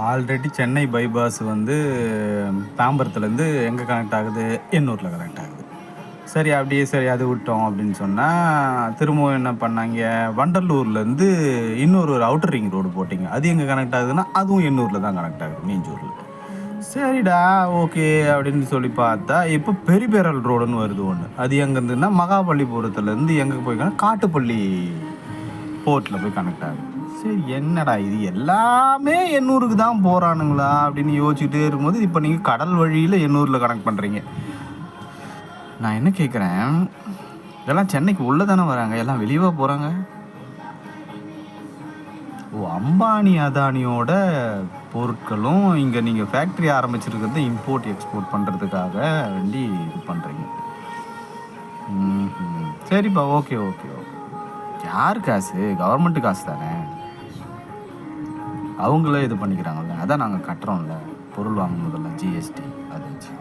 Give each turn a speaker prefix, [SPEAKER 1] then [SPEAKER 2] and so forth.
[SPEAKER 1] Already Chennai bypass வந்து தாம்பரத்துலேருந்து எங்கே connect ஆகுது? எண்ணூரில் கனெக்ட் ஆகுது. சரி அப்படியே சரி அது விட்டோம் அப்படின்னு சொன்னால், திரும்பவும் என்ன பண்ணாங்க, வண்டலூர்லேருந்து இன்னொரு ஒரு அவுட்டர் ரிங் ரோடு போட்டிங்க. அது எங்கே கனெக்ட் ஆகுதுன்னா, அதுவும் எண்ணூரில் தான் கனெக்ட் ஆகுது, மீஞ்சூரில். சரிடா ஓகே அப்படின்னு சொல்லி பார்த்தா, இப்போ பெரிபெரல் ரோடுன்னு வருது ஒன்று. அது எங்கேருந்துன்னா மகாபலிபுரத்துலேருந்து எங்கே போய் காட்டுப்பள்ளி போர்ட்டில் போய் கனெக்ட் ஆகுது. சரி என்னடா இது எல்லாமே எண்ணூருக்கு தான் போகிறானுங்களா அப்படின்னு யோசிச்சுட்டே இருக்கும்போது, இப்போ நீங்கள் கடல் வழியில் எண்ணூரில் கனெக்ட் பண்ணுறீங்க. நான் என்ன கேட்குறேன், இதெல்லாம் சென்னைக்கு உள்ளே தானே வராங்க, எல்லாம் வெளியே போகிறாங்க? ஓ, அம்பானி அதானியோட பொருட்களும் இங்கே நீங்கள் ஃபேக்ட்ரி ஆரம்பிச்சிருக்கிறது இம்போர்ட் எக்ஸ்போர்ட் பண்ணுறதுக்காக வேண்டி இது பண்ணுறீங்க. சரிப்பா, ஓகே ஓகே ஓகே. யார் காசு? கவர்மெண்ட்டு காசு தானே, அவங்களே இது பண்ணிக்கிறாங்கல்ல, அதான் நாங்கள் கட்டுறோம்ல பொருள் வாங்கும் போதெல்லாம் ஜிஎஸ்டி அது வச்சு.